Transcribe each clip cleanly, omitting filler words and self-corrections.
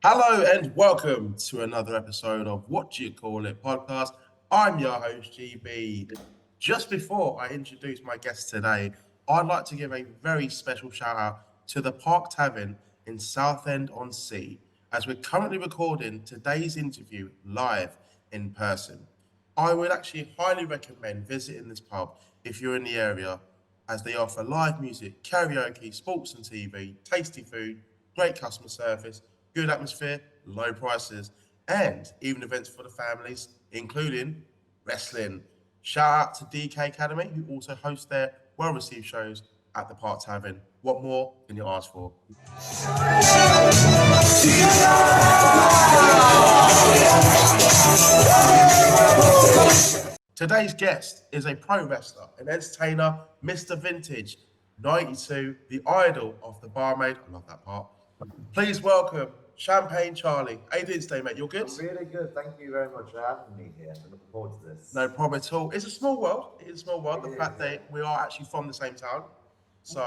Hello and welcome to another episode of What Do You Call It podcast. I'm your host, GB. Just before I introduce my guest today, I'd like to give a very special shout out to the Park Tavern in Southend-on-Sea, as we're currently recording today's interview live in person. I would actually highly recommend visiting this pub if you're in the area, as they offer live music, karaoke, sports and TV, tasty food, great customer service, good atmosphere, low prices, and even events for the families, including wrestling. Shout out to DK Academy, who also host their well-received shows at the Park Tavern. What more can you ask for? Today's guest is a pro wrestler, an entertainer, Mr. Vintage, 92, the idol of the barmaid. I love that part. Please welcome Champagne Charlie. How you doing today, mate? You're good? I'm really good. Thank you very much for having me here. I'm looking forward to this. No problem at all. It's a small world. It is a small world. The fact that we are actually from the same town. So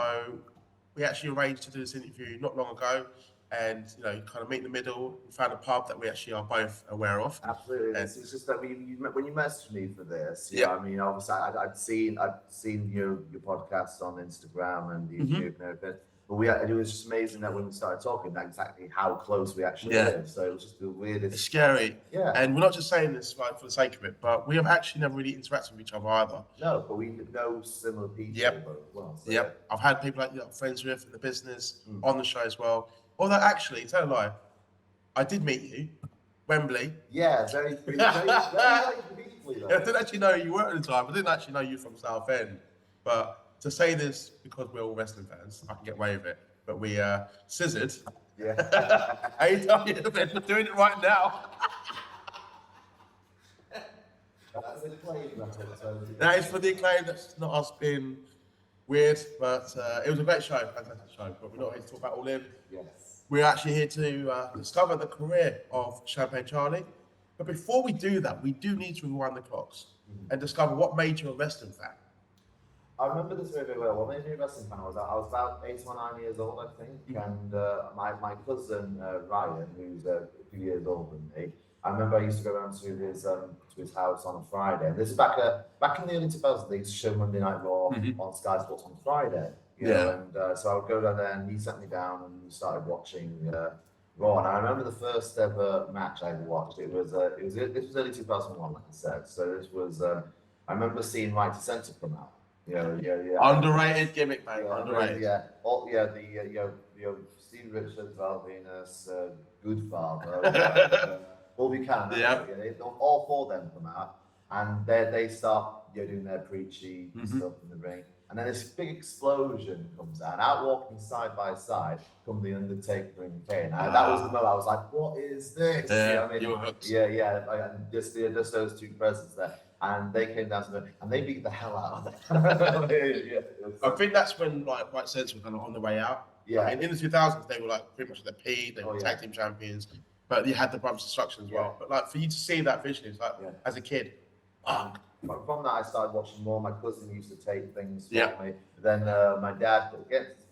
we actually arranged to do this interview not long ago, and kind of meet in the middle. We found a pub that we actually are both aware of. Absolutely. It's just that when you messaged me for this, Yeah. I mean, obviously I'd seen your podcast on Instagram and YouTube and everything. But it was just amazing that when we started talking, that exactly how close we actually live. So it was just the weirdest. It's scary. Yeah. And we're not just saying this for the sake of it, but we have actually never really interacted with each other either. No, but we know similar people Yep. as well. So Yep. I've had people like friends with in the business on the show as well. Although actually, tell a lie, I did meet you, Wembley. Yeah, very briefly though. I didn't actually know who you were at the time. I didn't actually know you from Southend. But to say this because we're all wrestling fans, I can get away with it. But we scissored. Yeah. How you doing? We're doing it right now. That's a claim. That is for the acclaim. That's not us being weird, but it was a great show, fantastic show. But we're not here to talk about all in. Yes. We're actually here to discover the career of Champagne Charlie. But before we do that, we do need to rewind the clocks and discover what made you a wrestling fan. I remember this very, very well. What made me a wrestling fan was I was about 8 or 9 years old, I think, and my cousin Ryan, who's a few years older than me, I remember I used to go around to his house on a Friday. And this is back in the early 2000s. They used to show Monday Night Raw on Sky Sports on Friday. You know, and so I would go down there, and he sent me down, and we started watching Raw. And I remember the first ever match I ever watched. This was early 2001, like I said. So this was I remember seeing Right to Center come out. Yeah. Underrated gimmick, mate. Underrated. Yeah. Steve Richards, Val Venus, Goodfather, all we can. Yeah. All four of them come out, and they start doing their preachy stuff in the ring, and then this big explosion comes out. And out walking side by side come the Undertaker and Kane. And that was the moment I was like, "What is this?" Yeah, you know what I mean? Yeah. Just those two presents there. And they came down to them, and they beat the hell out of them. I think that's when Right Sense were kind of on the way out. Yeah. In the 2000s, they were pretty much at the peak. They were tag team champions, but you had the Brothers Destruction as well. But for you to see that visually, it's as a kid, From that, I started watching more. My cousin used to tape things for me. Then my dad,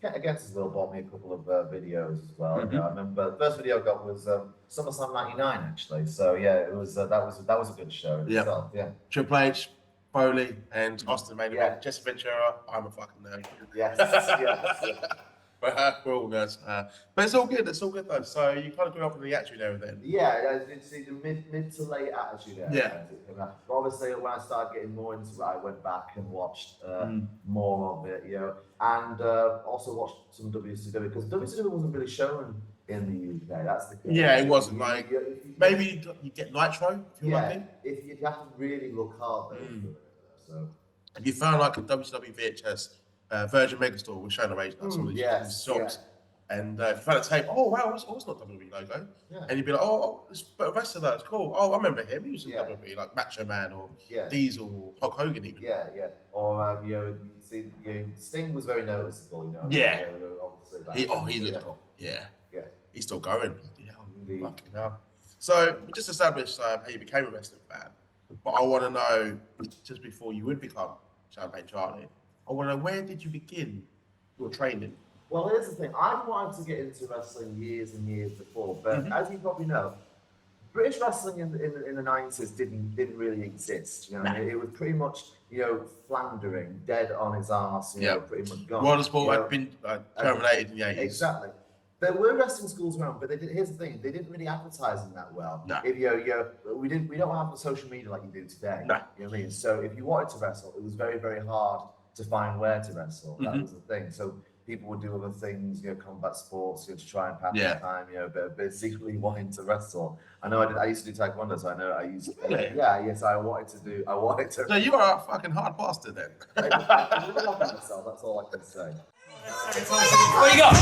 against his will, bought me a couple of videos as well. I remember the first video I got was SummerSlam '99, actually. So it was that was a good show itself. Yeah. Triple H, Foley, and Austin main event. Jesse Ventura, I'm a fucking nerd. Yes. But we're all nerds. But it's all good. It's all good though. So you kind of grew up with the attitude era then. Yeah, it's the mid to late attitude era. Yeah. But obviously, when I started getting more into it, I went back and watched more of it, and also watched some WCW, because WCW wasn't really shown in the UK. That's the case. Yeah, it wasn't maybe you get Nitro if you're lucky. If you have to really look hard though. So if you found like a WCW VHS. Virgin Megastore was showing around some of these shops. And if you found a tape, oh wow, it's not WWE logo. Yeah. And you'd be like, it's the rest of that, it's cool. Oh, I remember him. He was in WWE, like Macho Man or Diesel or Hulk Hogan even. Yeah. Or Sting was very noticeable, Yeah. Obviously. He looked cool. Yeah. He's still going. Fucking hell. So we just established how you became a wrestling fan. But I want to know, just before you would become Champagne Charlie, I want to know, where did you begin your training? Well, here's the thing. I wanted to get into wrestling years and years before, but as you probably know, British wrestling in the 90s didn't really exist. You know, it was pretty much floundering, dead on its arse. You know, pretty much gone. World of Sport had been terminated in the 80s. Exactly. There were wrestling schools around, but here's the thing: they didn't really advertise them that well. No. If we don't have the social media like you do today. No. You know what I mean? So if you wanted to wrestle, it was very, very hard to find where to wrestle. That was the thing. So people would do other things, combat sports, to try and pass the time, but secretly wanting to wrestle. I know I used to do taekwondo, so I know I used. Really? Yeah, yes, I wanted to. So you are a fucking hard bastard then. I really love myself. That's all I can say. What do you got?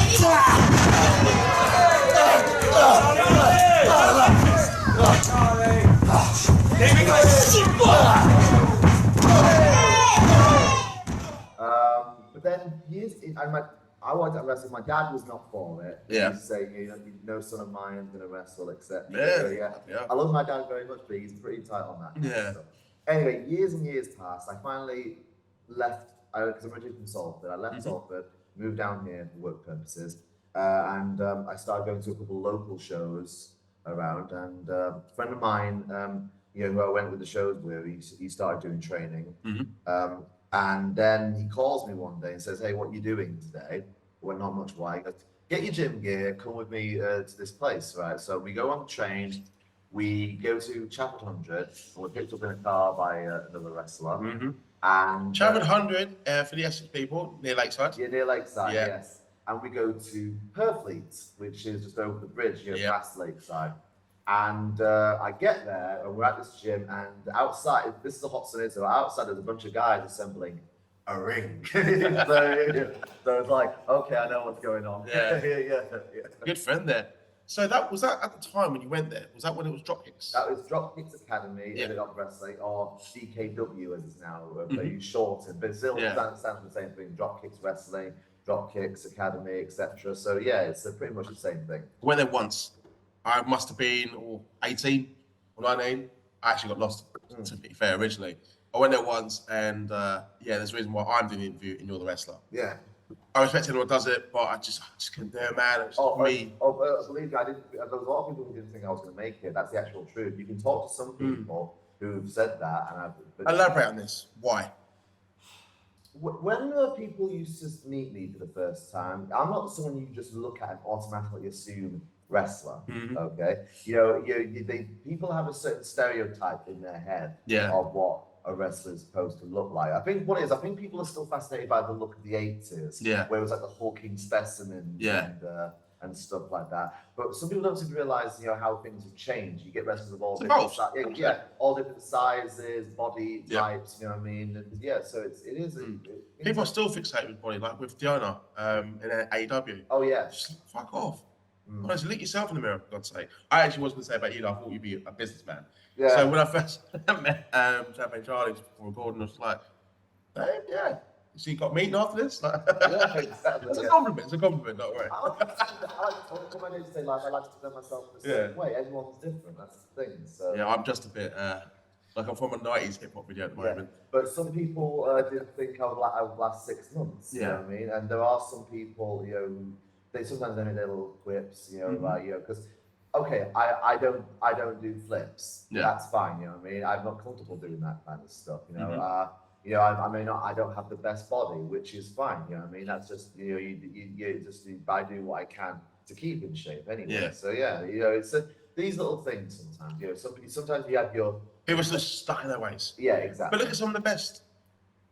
But then I wanted to wrestle. My dad was not for it. Yeah. He used to say, no son of mine is going to wrestle, etc. Yeah. I love my dad very much, but he's pretty tight on that. Yeah. So, anyway, years and years passed. I finally left, because I'm originally from Salford. I left Salford, moved down here for work purposes, and I started going to a couple of local shows around. And a friend of mine, who I went with the shows with, he started doing training. And then he calls me one day and says, "Hey, what are you doing today?" Well, not much. Why? He goes, "Get your gym gear, come with me to this place, right?" So we go on the train, we go to Chapel 100, and we're picked up in a car by another wrestler. And Chapel 100 for the Essex people near Lakeside. Yeah, near Lakeside, yes. And we go to Purfleet, which is just over the bridge, past Lakeside. And I get there, and we're at this gym, and outside, this is a hot Sunday, so outside there's a bunch of guys assembling a ring. So it's like, okay, I know what's going on. Yeah. yeah. Good friend there. So was that at the time when you went there? Was that when it was Dropkicks? That was Dropkicks Academy, ended up wrestling, or DKW as it's now shortened, but still stands for the same thing. Dropkicks Wrestling, Dropkicks Academy, etc. So yeah, it's pretty much the same thing. I went there once. I must have been 18 or 19. I actually got lost, to be fair, originally. I went there once, and there's a reason why I'm doing the interview and you're the wrestler. Yeah. I respect anyone who does it, but I just couldn't do it, man. It's me. Believe me, there was a lot of people who didn't think I was going to make it. That's the actual truth. You can talk to some people who've said that. Elaborate on this. Why? When people used to meet me for the first time, I'm not someone you just look at and automatically assume wrestler. Okay, people have a certain stereotype in their head of what a wrestler is supposed to look like. I think people are still fascinated by the look of the 80s, where it was like the hulking specimen and stuff like that. But some people don't seem to realize, how things have changed. You get wrestlers of all different sizes, all different sizes, body types. You know what I mean? And, so it is. People are still fixated with body, like with Diona in AEW. Oh yeah, just fuck off. Honestly, look yourself in the mirror, for God's sake. I actually was going to say about you, I thought you'd be a businessman. Yeah. So when I first met Champagne Charlie for recording, I was like, hey, so you got meeting after this? Like, exactly. It's a compliment. It's a compliment. Don't worry. I like to say, I like to present myself the same way. Everyone's different. That's the thing. So yeah, I'm just a bit like I'm from a '90s hip hop video at the moment. But some people didn't think I would last 6 months. You know what I mean? And there are some people, they sometimes make their little quips, because I don't do flips. That's fine. You know what I mean? I'm not comfortable doing that kind of stuff. I don't have the best body, which is fine. You know what I mean? That's just I do what I can to keep in shape anyway. Yeah. So it's these little things sometimes. Sometimes you have your people are just stuck in their ways. Yeah, exactly. But look at some of the best.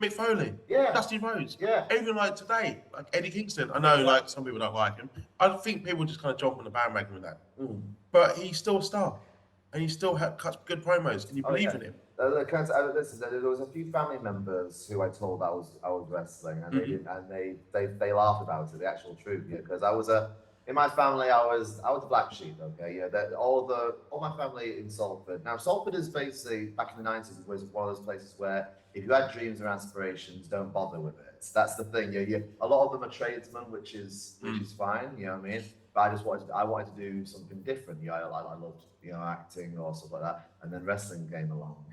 Mick Foley, Dusty Rhodes, even like today, like Eddie Kingston. I know like some people don't like him. I think people just kind of jump on the bandwagon with that. But he's still a star, and he still cuts good promos. Can you believe in him? Listen, there was a few family members who I told I was wrestling, and they didn't, and they laughed about it. The actual truth, because I was in my family, I was the black sheep. Okay, all my family in Salford. Now Salford is basically back in the 90s was one of those places where if you had dreams or aspirations, don't bother with it. That's the thing. A lot of them are tradesmen, which is fine. You know what I mean? But I wanted to do something different. I loved acting or stuff like that, and then wrestling came along.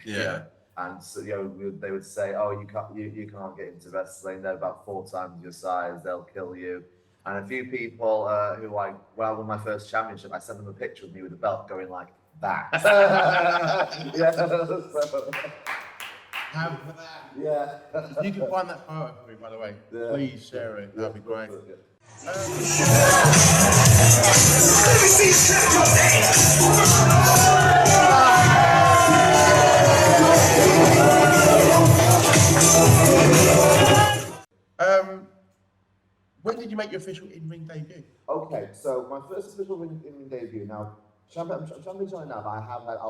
And so, they would say, "Oh, you can't get into wrestling. They're about 4 times your size. They'll kill you." And a few people who when I won my first championship, I sent them a picture of me with a belt going like that. Yeah. So, Have that. yeah. If you can find that photo for me, by the way, please share it. That'd be great. When did you make your official in-ring debut? Okay, so my first official in debut. Now, Champagne Charlie now, I have had, I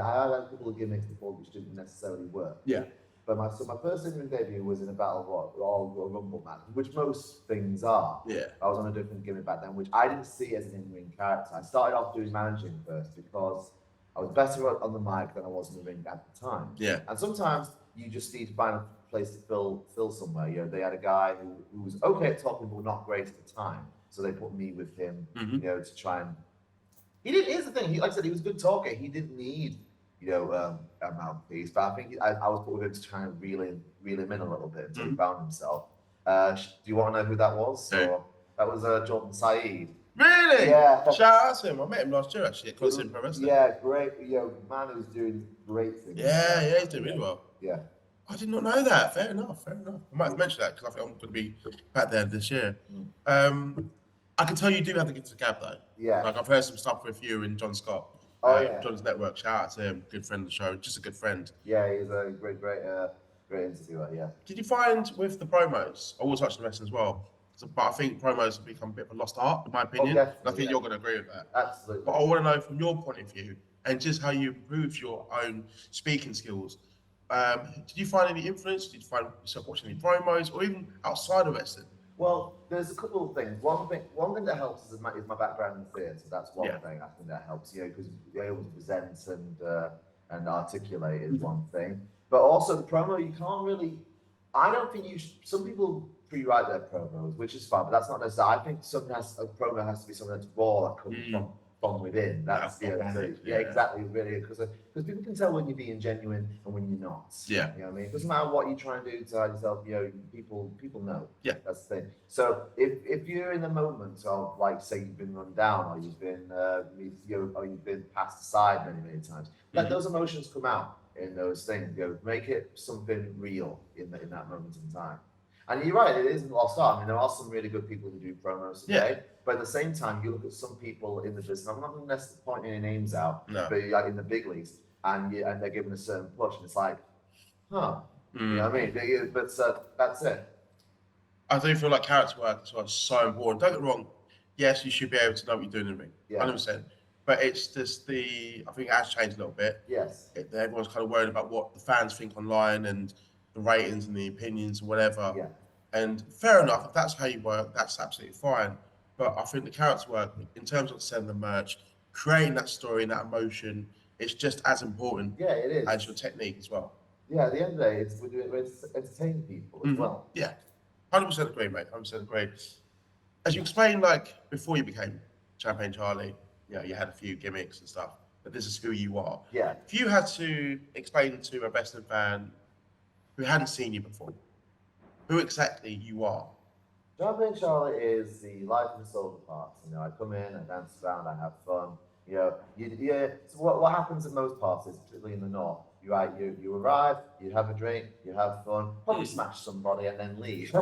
have had a couple of gimmicks before which didn't necessarily work. Yeah. But my first in-ring debut was in a battle or a rumble match, which most things are. Yeah. I was on a different gimmick back then, which I didn't see as an in-ring character. I started off doing managing first because I was better on the mic than I was in the ring at the time. Yeah. And sometimes you just need to find a place to fill somewhere. They had a guy who was okay at talking but not great at the time, so they put me with him. To try and here's the thing. Like I said, he was a good talker. He didn't need a mouthpiece, but I think I was put with him to try and reel him in a little bit until he found himself. Do you want to know who that was? Who? That was Jordan Saeed. Really? Yeah. Shout out to him. I met him last year actually at Coliseum Pro Wrestling. Yeah, great. Man who's doing great things. Yeah, he's doing really well. Yeah. I did not know that. Fair enough. I might have mentioned that because I think I'm going to be back there this year. I can tell you do have the gift of gab though. Yeah. Like I've heard some stuff with you and John Scott. Yeah. John's network. Shout out to him. Good friend of the show. Just a good friend. Yeah, he's a great interviewer. Yeah. Did you find with the promos? I will touch the rest as well. But I think promos have become a bit of a lost art, in my opinion. And I think you're going to agree with that. Absolutely. But I want to know from your point of view and just how you improved your own speaking skills. Did you find any influence? Did you find yourself watching any promos or even outside of wrestling? Well, there's a couple of things. One thing that helps is my background in theatre. That's one thing I think that helps. Because you're able to present and articulate is one thing. But also the promo, you can't really. I don't think you. Some people pre-write their promos, which is fine, but that's not necessary. I think a promo has to be something that's raw that comes from within. That's exactly, really, because people can tell when you're being genuine and when you're not. Yeah. You know what I mean? It doesn't matter what you try and do to hide yourself. People know. Yeah. That's the thing. So if you're in the moment of, like, say you've been run down or you've been passed aside many times, let those emotions come out in those things. Make it something real in that moment in time. And you're right, it isn't lost art. I mean, there are some really good people who do promos today, but at the same time, you look at some people in the business. I'm not necessarily pointing any names out, but like in the big leagues, and they're given a certain push, and it's like, you know what I mean? But that's it. I do feel like character work is so important. Don't get me wrong. Yes, you should be able to know what you're doing in the ring, 100%. But it's just I think it has changed a little bit. Yes. Everyone's kind of worried about what the fans think online and the ratings and the opinions and whatever. Yeah. And fair enough, if that's how you work, that's absolutely fine. But I think the character work, in terms of selling the merch, creating that story and that emotion, it's just as important it is. as your technique as well. Yeah, at the end of the day, we're entertaining people as well. Yeah, 100% agree, mate. 100% agree. As you explained, like before you became Champagne Charlie, you had a few gimmicks and stuff, but this is who you are. Yeah. If you had to explain to a wrestling fan who hadn't seen you before, who exactly you are? Champagne Charlie is the life and soul of the parts. I come in, I dance around, I have fun. So what happens at most parties, particularly in the north? You arrive, you have a drink, you have fun, probably smash somebody and then leave. So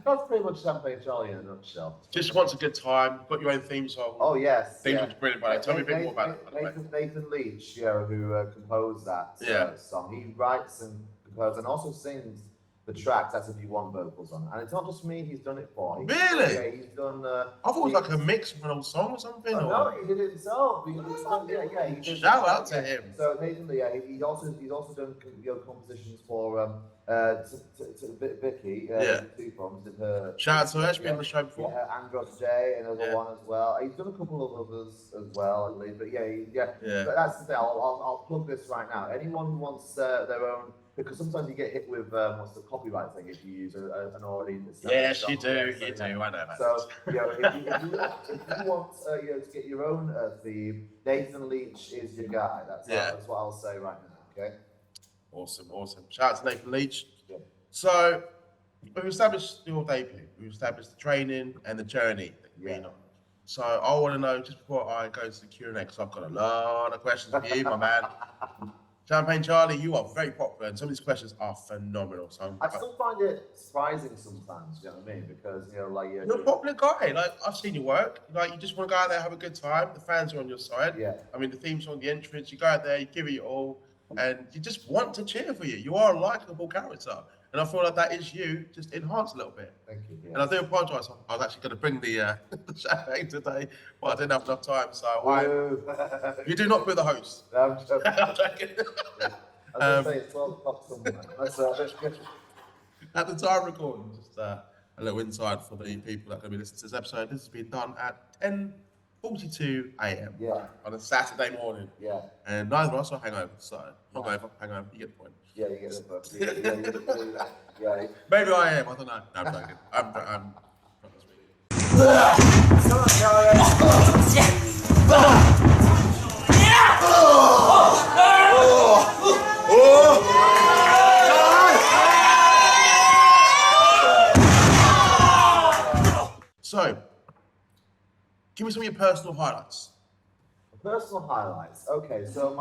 that's pretty much Champagne Charlie in a nutshell. Just wants a good time, got your own theme song. Oh yes. Theme song's brilliant, buddy. Tell me a bit more about it. Nathan Leach, who composed that song. He writes and composes and also sings the tracks. That's if you want vocals on it. And it's not just me, he's done it for. Really? Yeah, he's done. I thought it was like a mix of an old song or something. No, he did it himself. He did Shout out to him. So Nathan, he's also done compositions for Vicky. Two poems did her. Shout out to her. She's been on the show before. Yeah, Andros J, another one as well. He's done a couple of others as well, I believe. But But that's the thing. I'll plug this right now. Anyone who wants their own because sometimes you get hit with what's the copyright thing if you use an already. Yes, you do. You do. I know that. So if you want to get your own theme, Nathan Leach is your guy. That's what I'll say right now. Okay. Awesome. Shout out to Nathan Leach. Yeah. So we've established your debut. We've established the training and the journey that you've been on. So I want to know, just before I go to the Q&A, because I've got a lot of questions for you, my man. Champagne Charlie, you are very popular, and some of these questions are phenomenal. So I still find it surprising sometimes. You know what I mean? Because you're a popular guy. Like, I've seen your work. Like, you just want to go out there, have a good time. The fans are on your side. Yeah. I mean, the theme song, the entrance. You go out there, you give it your all, and you just want to cheer for you. You are a likable character. And I feel like that is you, just enhanced a little bit. Thank you. Yeah. And I do apologise. I was actually going to bring the champagne today, but I didn't have enough time. So you do not be the host. No, I'm joking. I'm joking. Yeah. I was going to say it's 12 o'clock somewhere. At the time recording, just a little insight for the people that are going to be listening to this episode. This has been done at 10:42 a.m. Yeah. on a Saturday morning. Yeah. And neither of us are hangover, so not hangover, you get the point. Yeah, you get the point. Yeah. Maybe I am, I don't know. No, I'm joking. I'm So, give me some of your personal highlights. Personal highlights. Okay, so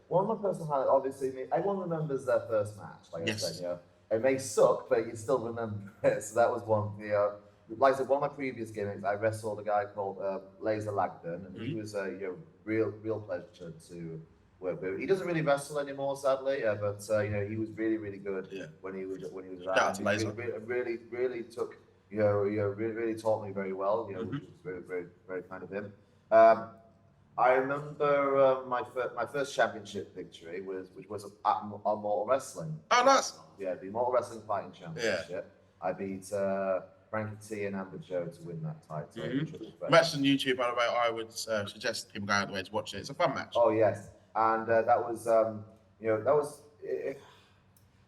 one of my personal highlights, obviously, everyone remembers their first match. Like I said, it may suck, but you still remember it. So that was one. Like I said, one of my previous gimmicks, I wrestled a guy called Laser Lagden, and he was a real pleasure to work with. He doesn't really wrestle anymore, sadly, but he was really good when he was around. He really took. Really taught me very well. Which was very kind of him. I remember my first championship victory which was on Mortal Wrestling. Oh, nice. Yeah, the Mortal Wrestling Fighting Championship. Yeah. I beat Frankie T and Amber Joe to win that title. Match on YouTube, by the way. I would suggest people go out of the way to watch it. It's a fun match. Oh yes, and that was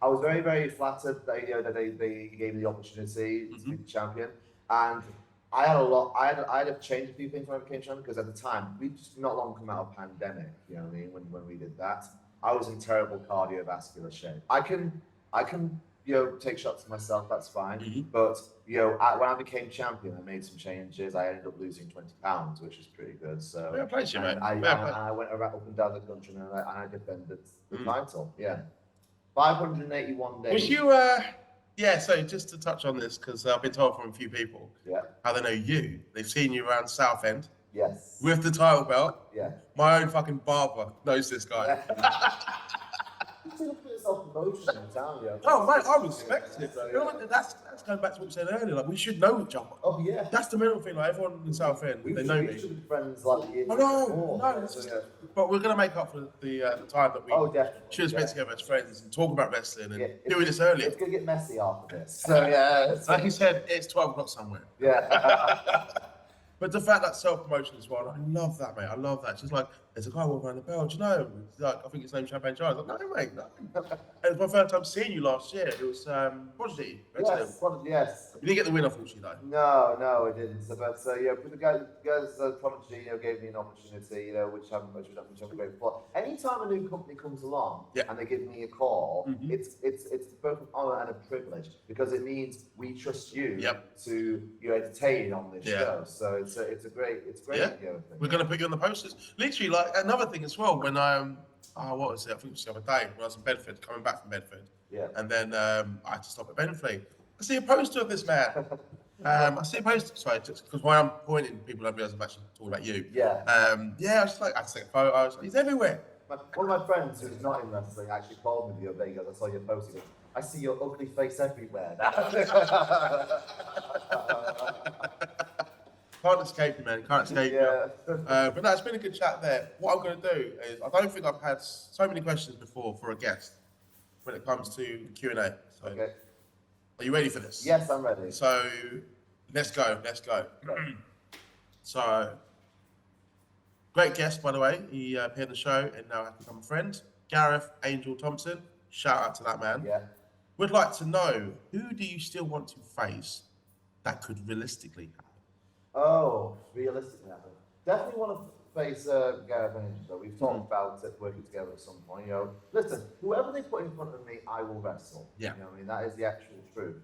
I was very flattered that they gave me the opportunity to be the champion, and I had to change a few things when I became champion, because at the time we just not long come out of pandemic. You know what I mean? When we did that, I was in terrible cardiovascular shape. I can take shots at myself. That's fine. But when I became champion, I made some changes. I ended up losing 20 pounds, which is pretty good. So yeah, place you, mate. I went around up and down the country and I defended the title. Yeah. 581 days. Was you, so just to touch on this, because I've been told from a few people how they know you. They've seen you around Southend. Yes. With the title belt. Yeah. My own fucking barber knows this guy. Self-promotion in town, Oh, mate, I respect it. That's going back to what we said earlier. Like, we should know each other. Oh, yeah. That's the middle thing. Like, everyone in South End, they know me. We should be friends like years No. But we're going to make up for the time that we should have spent together as friends and talk about wrestling and doing this earlier. It's going to get messy after this. So, yeah. Like you said, it's 12 o'clock somewhere. Yeah. But the fact that self-promotion as well, I love that, mate. I love that. It's just like, there's a guy walking around the bell, do you know? Like, I think his name's Champagne Charlie. I was like, no, mate, no. And it was my first time seeing you last year. It was Prodigy. Yes. You didn't get the win, unfortunately, though. No, I didn't. But the guys Prodigy, gave me an opportunity, which I'm grateful for. Anytime a new company comes along and they give me a call, it's both an honour and a privilege, because it means we trust you to entertain on this show. So it's a great thing. We're going to put you on the posters. Literally, like, another thing as well, when what was it? I think it was the other day when I was in Bedford, coming back from Bedford. Yeah. And then I had to stop at Benfleet. I see a poster of this man. I see a poster. Sorry, just because when I'm pointing, people don't realise I'm actually talking about you. Yeah. I was like, I had to take a photo. I was like, he's everywhere. One of my friends who's not in wrestling actually called me the other day. He goes, I saw your post. He goes, I see your ugly face everywhere. Can't escape you, man. Can't escape you. But no, it's been a good chat there. What I'm going to do is, I don't think I've had so many questions before for a guest when it comes to Q&A. So, are you ready for this? Yes, I'm ready. So, let's go. So, great guest, by the way. He appeared on the show and now has become a friend. Gareth Angel Thompson. Shout out to that man. Yeah. Would like to know, who do you still want to face that could realistically happen? Oh, realistically, I think. Definitely want to face Gareth Angel, though. We've talked about it working together at some point. You know, listen, whoever they put in front of me, I will wrestle. Yeah. You know what I mean? That is the actual truth.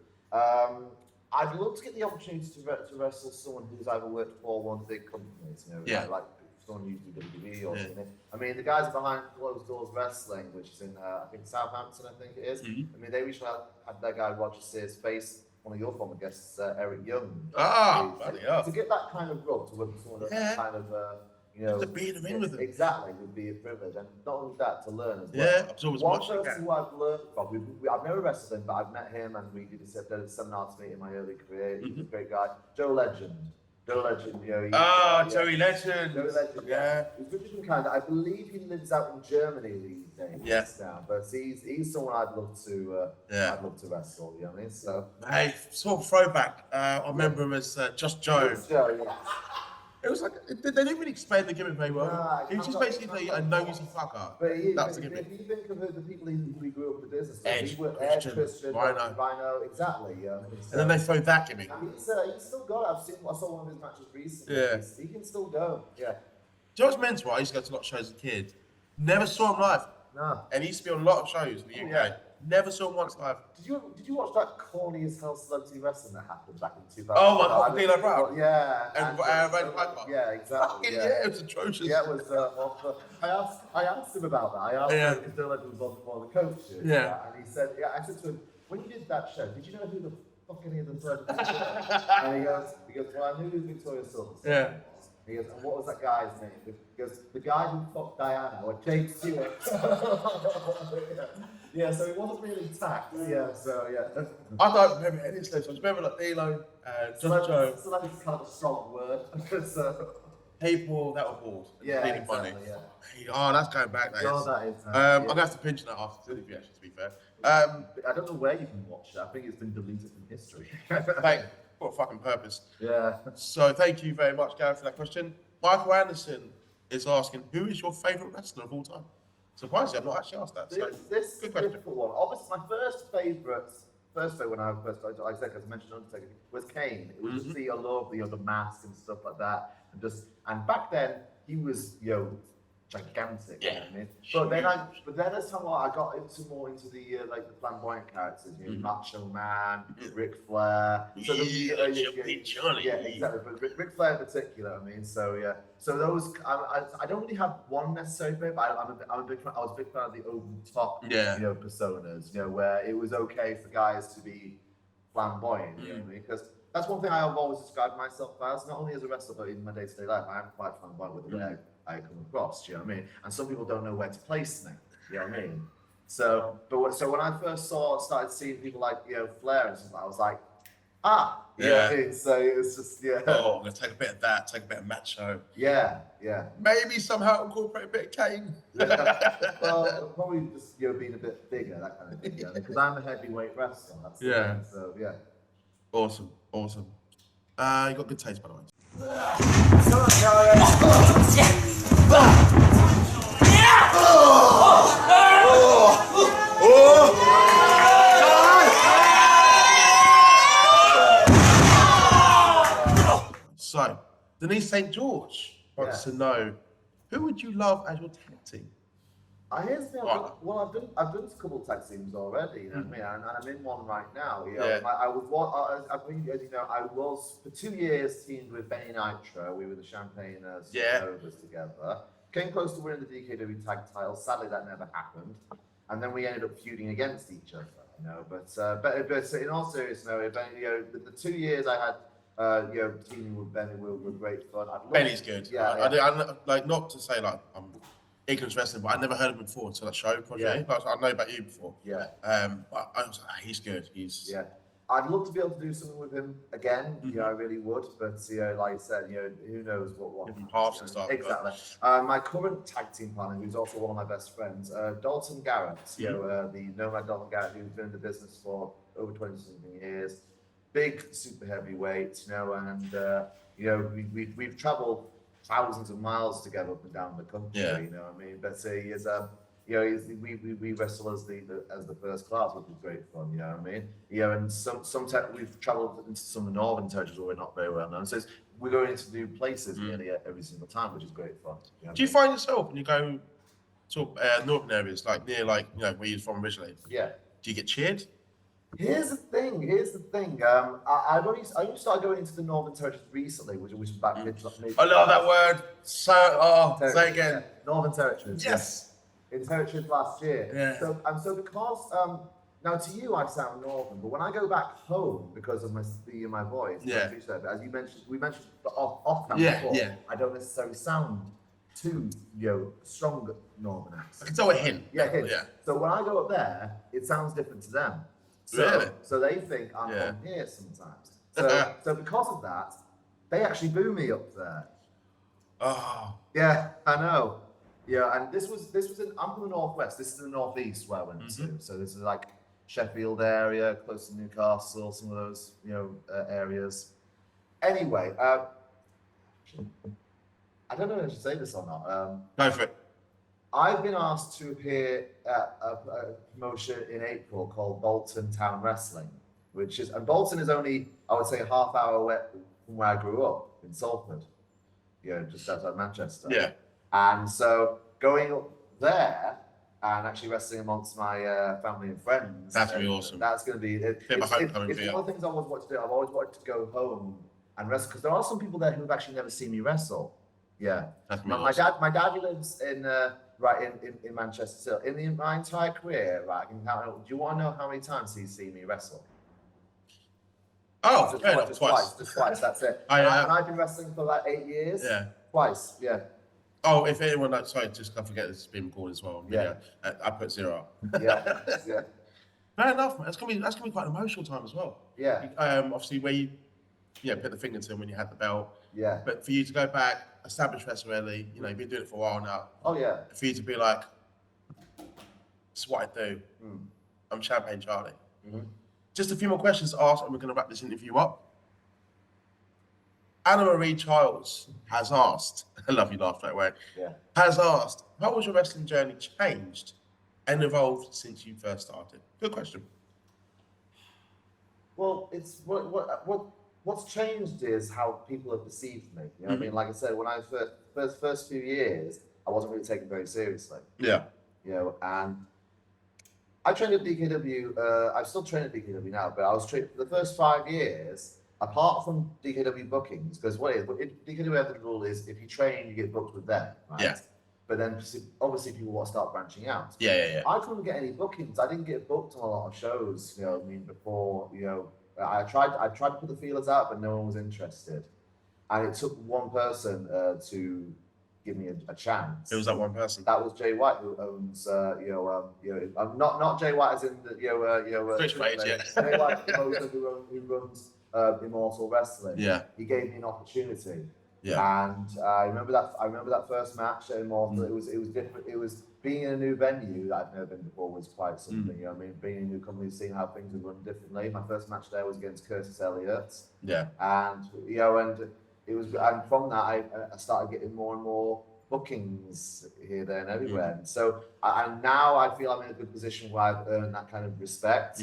I'd love to get the opportunity to wrestle someone who's either worked for one of the big companies, you know, Yeah. like someone who used to do WWE or Yeah. something. I mean, the guys behind Closed Doors Wrestling, which is in, I think, Southampton, I think it is. Mhm. I mean, they recently had that guy, Roger Sears, face one of your former guests, Eric Young. Ah, To- bloody hell. To get that kind of rub, to work with someone Yeah. that kind of, you know, To be in the ring with them. exactly, would be a privilege, and not only that, to learn as well. Yeah, absorb as One much as you person can. who I've learned from, I've never wrestled him, but I've met him and we did a seminar to meet in my early career. He's a great guy. Joe Legend, you know. Joey Legend. Joe Legend, Yeah. He's good looking kind. I believe he lives out in Germany these days. Yeah. Now, but he's someone I'd love to. Yeah. I'd love to wrestle. You know what I mean? So. Hey, sort of throwback. I remember him as Just Joe. Joe, yeah. It was like, they didn't really explain the gimmick very well. Nah, He was just basically a nosy fucker. But That's the if gimmick. you think of the people who grew up in the business, Edge, Christian, Rhino. Rhino, exactly. Yeah. And then they throw that gimmick. And he's still got it. I saw one of his matches recently. Yeah. He can still go. Yeah. Do you know what's mental? I used to go to a lot of shows as a kid. Never saw him live. No. And he used to be on a lot of shows in the UK. Yeah. Never saw him once live. Did you watch that corny as hell celebrity wrestling that happened back in 2000? Oh, my God, D'Lo Brown? Yeah. And Randy Piper? Yeah, exactly. Fucking yeah, it was atrocious. Yeah, it was awful. I asked him about that. I asked Yeah. him because Dylan was on one of the coaches. Yeah. And he said, I said to him, when you did that show, did you know who the fuck any of them were? And he goes, well, I knew who Victoria Silver was. Yeah. He goes, and what was that guy's name? He goes, the guy who fucked Diana, or Jake Stewart. Yeah, so it wasn't really tact. Yeah, so yeah. I don't remember any of this. I just remember like D'Lo, Just Joe, So that is kind of a strong word. So, people that were bored. yeah, Really exactly, funny. yeah. Oh, that's going back. That Oh, is. that is. I'm gonna have to pinch that after the interview, actually, to be fair. I don't know where you can watch it. I think it's been deleted from history. Thank, what a fucking purpose. Yeah. So thank you very much, Gareth, for that question. Michael Anderson is asking, who is your favourite wrestler of all time? Surprisingly, I've not actually asked that. So This good is a question. difficult one. Obviously, my first favourite when I first started, like I said, as I mentioned Undertaker, was Kane. It was just the allure of the mask and stuff like that, and back then he was gigantic. You know what I mean? But then as time I got more into the like the flamboyant characters, Macho Man, Ric Flair. So Johnny. yeah, exactly. But Ric Flair in particular, I mean, so yeah. So those, I don't really have one necessarily favorite, but I was a big fan of the over the top, personas, where it was okay for guys to be flamboyant, you know what I mean? Because that's one thing I have always described myself as, not only as a wrestler, but in my day-to-day life, I am quite flamboyant with the way I come across, do you know what I mean? And some people don't know where to place me, you know what I mean? So when I first started seeing people like, Flair and stuff, I was like, so it was just, Oh, I'm gonna take a bit of that, take a bit of Macho. yeah. Maybe somehow incorporate a bit of Kane. Well, probably just, being a bit bigger, that kind of thing, because I'm a heavyweight wrestler, that's the Yeah. thing, so yeah. Awesome. You got good taste, by the way. So, Denise St. George wants to know, who would you love as your tag team? Here's the thing. I've done a couple of tag teams already. You know what I mean? And I'm in one right now. I was for 2 years teamed with Benny Nitro. We were the Champagne Supernovas together. Came close to winning the DKW tag title. Sadly, that never happened. And then we ended up feuding against each other. But in all seriousness, the 2 years I had. Teaming with Benny were great fun. Benny's good. Yeah, I like, not to say like I'm ignorant wrestling, but I never heard of him before until that show project. Like, I know about you before. Yeah. But I was like, he's good. I'd love to be able to do something with him again. I really would. But like I said, who knows what different paths and stuff. Exactly. My current tag team partner, who's also one of my best friends, Dalton Garrett. The nomad Dalton Garrett, who's been in the business for over 20-something years. Big super heavyweight, and we've travelled thousands of miles together up and down the country. You know what I mean? But You know, we wrestle as the first class, which is great fun. You know what I mean? You know, and we've travelled into some of the northern territories where we're not very well known. So we're going into new places nearly every single time, which is great fun. You know Do you find yourself when you go to northern areas, like near, like where you're from originally? Yeah. Do you get cheered? Here's the thing. I only started going into the Northern Territories recently, which was back mid. I love that word. So, say again. Yeah. Northern Territories. Yes. Yeah. In Territories last year. Yeah. So because now to you I sound Northern, but when I go back home because of my voice, Yeah. as you mentioned, we mentioned off camera before. Yeah. I don't necessarily sound too strong Northern accent. I can tell a hint. Yeah. Yeah. So when I go up there, it sounds different to them. So, Really? So they think I'm from here sometimes. So because of that, they actually boo me up there. Oh. Yeah, I know. Yeah, and this was I'm from the northwest. This is the northeast where I went to. So this is like Sheffield area, close to Newcastle, some of those areas. Anyway, I don't know if I should say this or not. Go for it. I've been asked to appear at a promotion in April called Bolton Town Wrestling, and Bolton is only, I would say, a half hour away from where I grew up in Salford, just outside Manchester. Yeah. And so going up there and actually wrestling amongst my family and friends. That's really awesome. That's going to be Bit of a homecoming it's for you. one of the things I always wanted to do. I've always wanted to go home and wrestle because there are some people there who have actually never seen me wrestle. Yeah. That's really awesome. My dad lives in in Manchester still. In my entire career, right, I can count. Do you want to know how many times he's seen me wrestle? Oh, Just twice. That's it. And I've been wrestling for like 8 years. Yeah. Twice. Yeah. Oh, if anyone, sorry, just can't forget this is being recorded as well. Yeah. I put 0 up. Yeah. Yeah. Fair enough, man. That's gonna be quite an emotional time as well. Yeah. Obviously where you put the finger to him when you had the belt. Yeah. But for you to go back, establish wrestling early, you've been doing it for a while now. Oh yeah. For you to be like, this is what I do. I'm Champagne Charlie. Just a few more questions to ask, and we're going to wrap this interview up. Anna Marie Childs has asked, I love you laugh that way, has asked, how was your wrestling journey changed and evolved since you first started? Good question. Well, it's what's changed is how people have perceived me. You know what I mean? Like I said, when I first few years, I wasn't really taken very seriously. Yeah. And I trained at DKW. I still train at DKW now, but I was trained for the first 5 years. Apart from DKW bookings, because DKW have the rule is if you train, you get booked with them, right? Yeah. But then obviously people want to start branching out. Yeah. I couldn't get any bookings. I didn't get booked on a lot of shows. Before I tried to put the feelers out, but no one was interested. And it took one person to give me a chance. Who was that one person? That was Jay White, who owns not Jay White as in the Twitch page, yeah. Jay White, who runs Immortal Wrestling. Yeah. He gave me an opportunity. Yeah. And I remember that first match at Immortal. It was different. It was being in a new venue that I'd never been before was quite something. You know what I mean? Being in a new company, seeing how things would run differently. My first match there was against Curtis Elliott. Yeah. And and from that I started getting more and more bookings here, there, and everywhere. And so, and now I feel I'm in a good position where I've earned that kind of respect,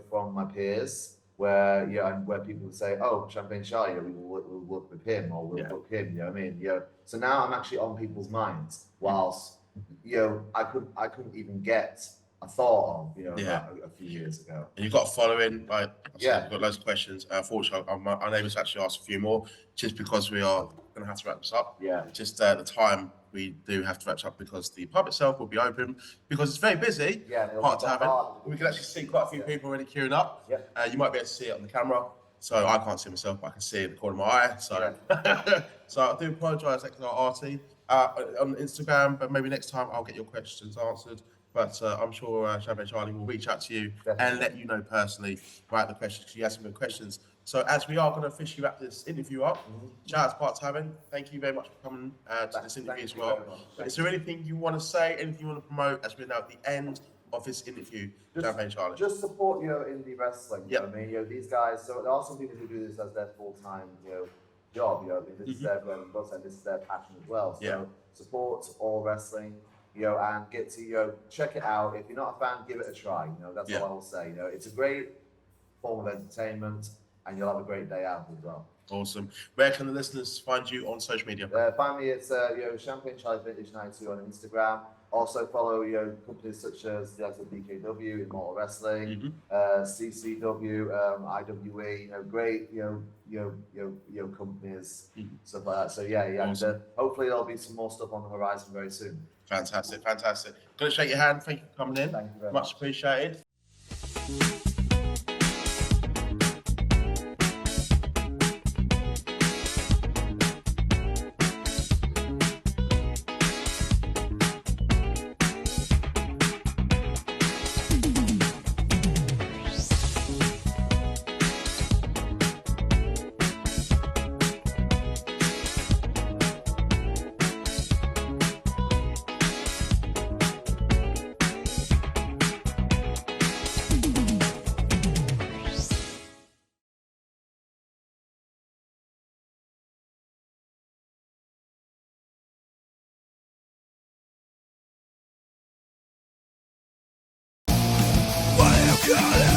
from my peers, where and where people say, "Oh, Champagne Charlie, we'll work with him, or we'll book him." You know what I mean? So now I'm actually on people's minds, whilst I couldn't even get a thought of a few years ago. And you've got a following, like Yeah. I've got loads of questions. Unfortunately, I'm unable to actually ask a few more, just because we are going to have to wrap this up. Yeah. Just the time we do have to wrap this up because the pub itself will be open because it's very busy. Yeah. Park Tavern. We can actually see quite a few people already queuing up. Yeah. You might be able to see it on the camera. So I can't see myself, but I can see it in the corner of my eye. So, so I do apologise, RT, on Instagram, but maybe next time I'll get your questions answered. But I'm sure Champagne Charlie will reach out to you and let you know personally about the questions, because you have some good questions. So as we are going to officially wrap this interview up, shout out to Park Tavern. Thank you very much for coming to this interview as well. Is there anything you want to say, anything you want to promote as we're now at the end of this interview, Champagne Charlie? Just support indie wrestling. You know what I mean? These guys. So there are some people who do this as their full-time job. This is their bread and butter, and this is their passion as well. So support all wrestling. and get to, check it out. If you're not a fan, give it a try. That's all I will say. It's a great form of entertainment, and you'll have a great day out as well. Awesome. Where can the listeners find you on social media? Find me at Champagne Charlie Vintage 92 on Instagram. Also follow companies such as the likes of BKW, Immortal Wrestling, CCW, IWE. Great companies, stuff like that. So yeah. Awesome. And, hopefully there'll be some more stuff on the horizon very soon. Fantastic. Gonna shake your hand. Thank you for coming in. Thank you very much appreciated. What do you call it?